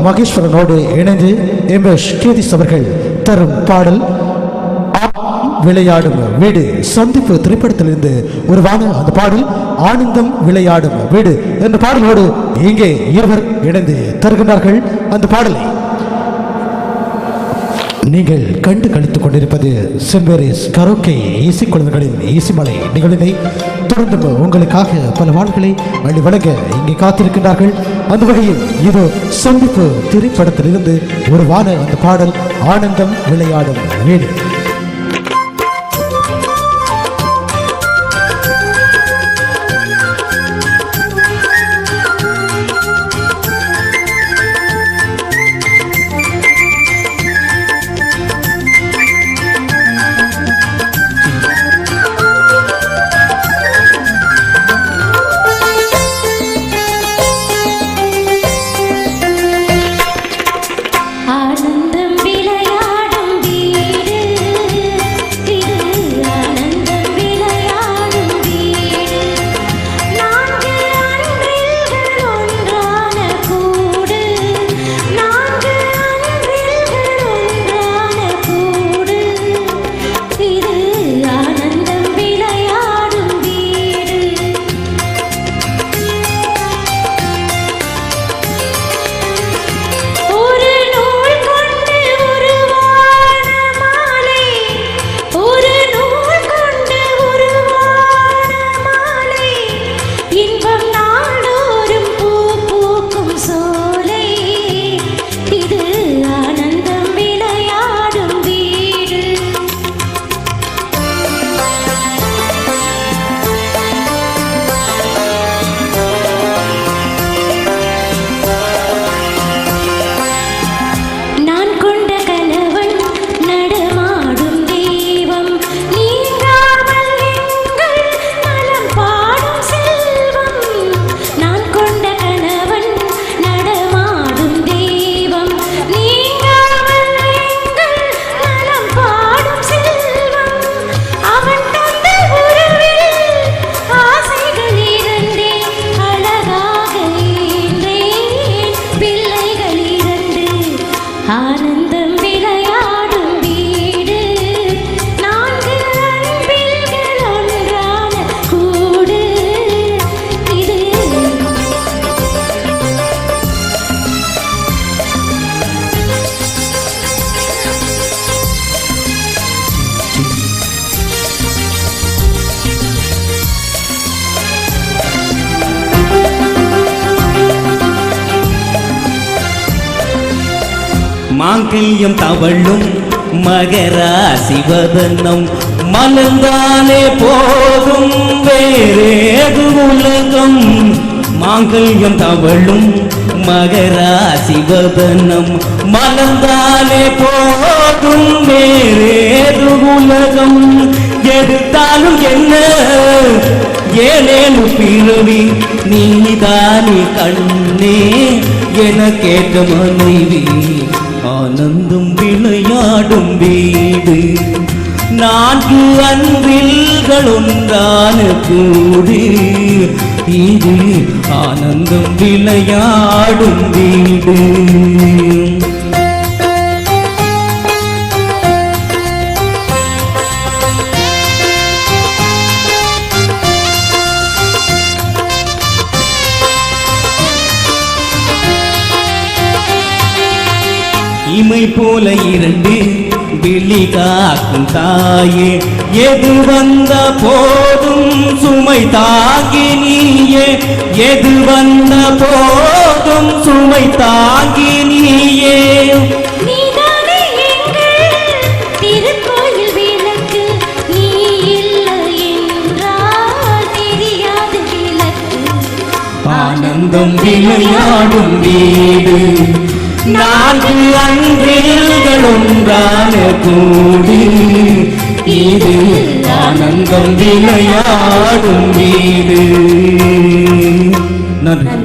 மகேஸ்வரனோடு இணைந்து எம்.எஸ். கேதிஸ் அவர்கள் தரும் பாடல் விளையாடும் வீடு. சந்திப்பு திரைப்படத்திலிருந்து உருவான அந்த பாடல் ஆனந்தம் விளையாடும் வீடு என்ற பாடலோடு இங்கே இருவர் இணைந்து தருகின்றார்கள். அந்த பாடலை நீங்கள் கண்டு கழித்துக் கொண்டிருப்பது செம்பேரிஸ் கரோக்கே இசைக்குழுவிகளின் இசைமலை நிகழ்வினை தொடர்ந்து உங்களுக்காக பல வாழ்களை வழி வழங்க இங்கே காத்திருக்கின்றார்கள். அந்த வகையில் இது சந்திப்பு திரைப்படத்திலிருந்து உருவான அந்த பாடல் ஆனந்தம் விளையாடும் வீடு. மாங்கல்யம் தவழும் மகராசிவதனம் மலர்ந்தாலே போதும் வேறேது உலகம். மாங்கல்யம் தவழும் மகராசிவதனம் மலர்ந்தாலே போதும் வேறேது உலகம். எடுத்தாலும் என்ன ஏனேனு பிறவி நீதானி கண்ணே என கேட்ட மனைவி. ஆனந்தம் விளையாடும் வீடு நான்கு அன்பில்கள் ஒன்றான கூடு. இது ஆனந்தம் விளையாடும் வீடு. இமை போல இரண்டு விழி காக்கும் தாயே எது வந்த போதும் சுமை தாங்கி நீயே. எது வந்த போதும் சுமை தாங்கி நீயே. ஆனந்தம் விளையாடும் வீடு நான்கு அன்பில்கள் ஒன்றான கூடு. இது ஆனந்தம் விளையாடும் வீடு. நன்றி.